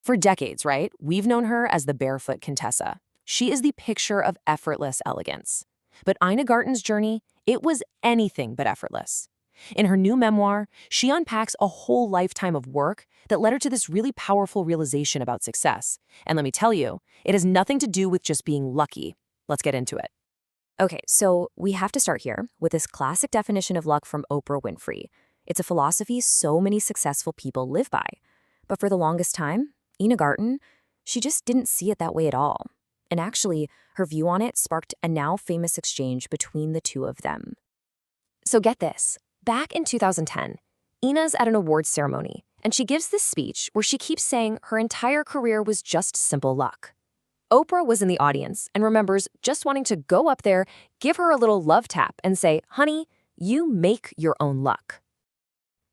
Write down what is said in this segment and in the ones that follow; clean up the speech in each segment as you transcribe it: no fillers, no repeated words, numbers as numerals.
For decades, right, we've known her as the Barefoot Contessa. She is the picture of effortless elegance. But Ina Garten's journey, it was anything but effortless. In her new memoir, she unpacks a whole lifetime of work that led her to this really powerful realization about success. And let me tell you, it has nothing to do with just being lucky. Let's get into it. Okay, so we have to start here with this classic definition of luck from Oprah Winfrey. It's a philosophy so many successful people live by. But for the longest time, Ina Garten, she just didn't see it that way at all. And actually, her view on it sparked a now famous exchange between the two of them. So get this. Back in 2010, Ina's at an awards ceremony, and she gives this speech where she keeps saying her entire career was just simple luck. Oprah was in the audience and remembers just wanting to go up there, give her a little love tap, and say, "Honey, you make your own luck."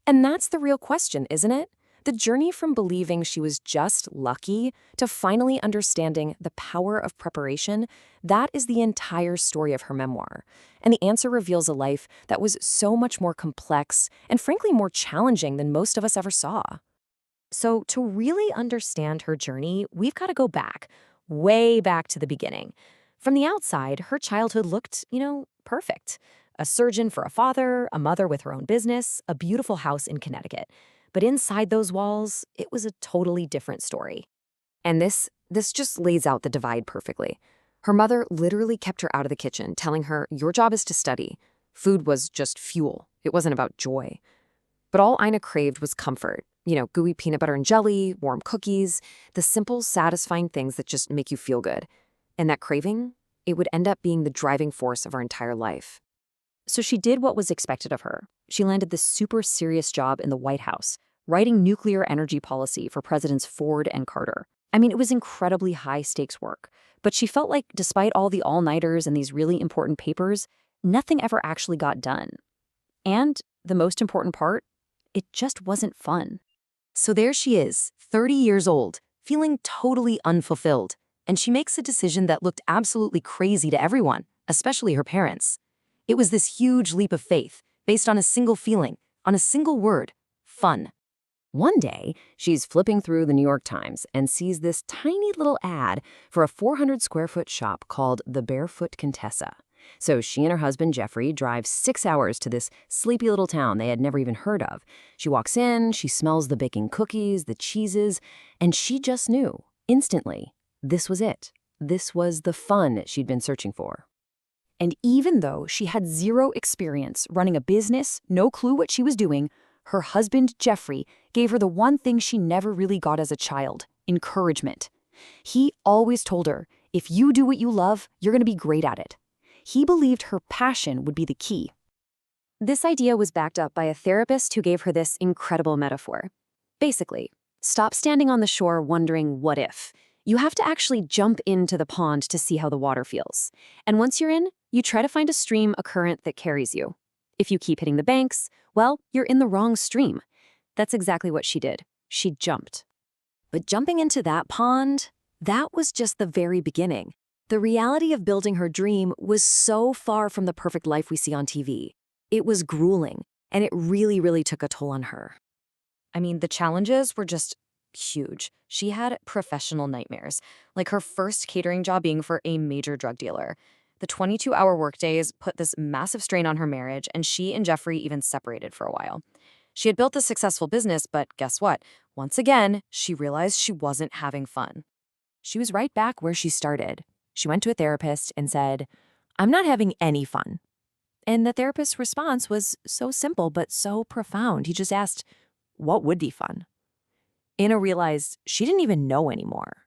And that's the real question, isn't it? The journey from believing she was just lucky to finally understanding the power of preparation, that is the entire story of her memoir. And the answer reveals a life that was so much more complex and frankly more challenging than most of us ever saw. So to really understand her journey, we've got to go back, way back to the beginning. From the outside, her childhood looked, perfect. A surgeon for a father, a mother with her own business, a beautiful house in Connecticut. But inside those walls, it was a totally different story. And this just lays out the divide perfectly. Her mother literally kept her out of the kitchen, telling her, "Your job is to study." Food was just fuel. It wasn't about joy. But all Ina craved was comfort. Gooey peanut butter and jelly, warm cookies, the simple, satisfying things that just make you feel good. And that craving, it would end up being the driving force of her entire life. So she did what was expected of her. She landed this super serious job in the White House, writing nuclear energy policy for Presidents Ford and Carter. I mean, it was incredibly high-stakes work. But she felt like despite all the all-nighters and these really important papers, nothing ever actually got done. And the most important part, it just wasn't fun. So there she is, 30 years old, feeling totally unfulfilled. And she makes a decision that looked absolutely crazy to everyone, especially her parents. It was this huge leap of faith, based on a single feeling, on a single word: fun. One day, she's flipping through the New York Times and sees this tiny little ad for a 400-square-foot shop called the Barefoot Contessa. So she and her husband, Jeffrey, drive 6 hours to this sleepy little town they had never even heard of. She walks in, she smells the baking cookies, the cheeses, and she just knew, instantly, this was it. This was the fun she'd been searching for. And even though she had zero experience running a business, no clue what she was doing, her husband, Jeffrey, gave her the one thing she never really got as a child: encouragement. He always told her, if you do what you love, you're going to be great at it. He believed her passion would be the key. This idea was backed up by a therapist who gave her this incredible metaphor. Basically, stop standing on the shore wondering what if. You have to actually jump into the pond to see how the water feels. And once you're in, you try to find a stream, a current that carries you. If you keep hitting the banks, well, you're in the wrong stream. That's exactly what she did. She jumped. But jumping into that pond, that was just the very beginning. The reality of building her dream was so far from the perfect life we see on TV. It was grueling, and it really, really took a toll on her. I mean, the challenges were just huge. She had professional nightmares, like her first catering job being for a major drug dealer. The 22-hour workdays put this massive strain on her marriage, and she and Jeffrey even separated for a while. She had built a successful business, but guess what? Once again, she realized she wasn't having fun. She was right back where she started. She went to a therapist and said, "I'm not having any fun." And the therapist's response was so simple but so profound. He just asked, what would be fun? Ina realized she didn't even know anymore.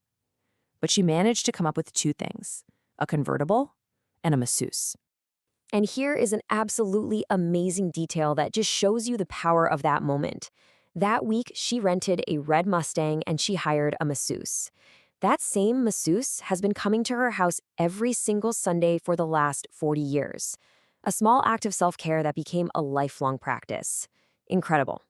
But she managed to come up with two things: a convertible and a masseuse. And here is an absolutely amazing detail that just shows you the power of that moment. That week, she rented a red Mustang and she hired a masseuse. That same masseuse has been coming to her house every single Sunday for the last 40 years. A small act of self-care that became a lifelong practice. Incredible.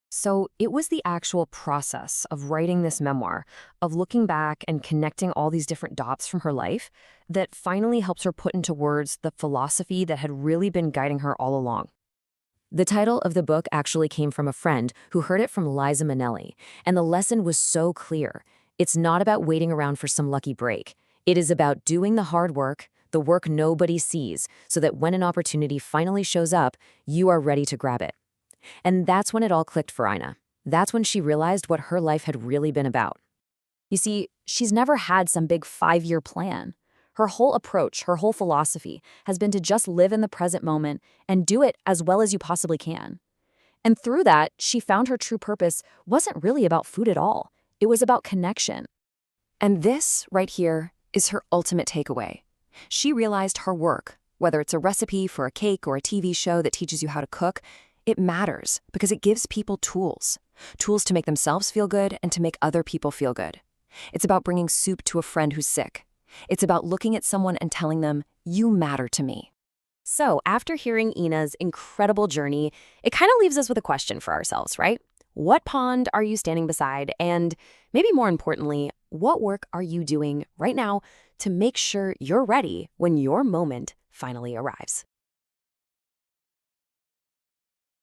So it was the actual process of writing this memoir, of looking back and connecting all these different dots from her life, that finally helps her put into words the philosophy that had really been guiding her all along. The title of the book actually came from a friend who heard it from Liza Minnelli, and the lesson was so clear. It's not about waiting around for some lucky break. It is about doing the hard work, the work nobody sees, so that when an opportunity finally shows up, you are ready to grab it. And that's when it all clicked for Ina. That's when she realized what her life had really been about. You see, she's never had some big 5-year plan. Her whole approach, her whole philosophy, has been to just live in the present moment and do it as well as you possibly can. And through that, she found her true purpose wasn't really about food at all. It was about connection. And this, right here, is her ultimate takeaway. She realized her work, whether it's a recipe for a cake or a TV show that teaches you how to cook, it matters because it gives people tools. Tools to make themselves feel good and to make other people feel good. It's about bringing soup to a friend who's sick. It's about looking at someone and telling them, you matter to me. So, after hearing Ina's incredible journey, it kind of leaves us with a question for ourselves, right? What pond are you standing beside? And maybe more importantly, what work are you doing right now to make sure you're ready when your moment finally arrives?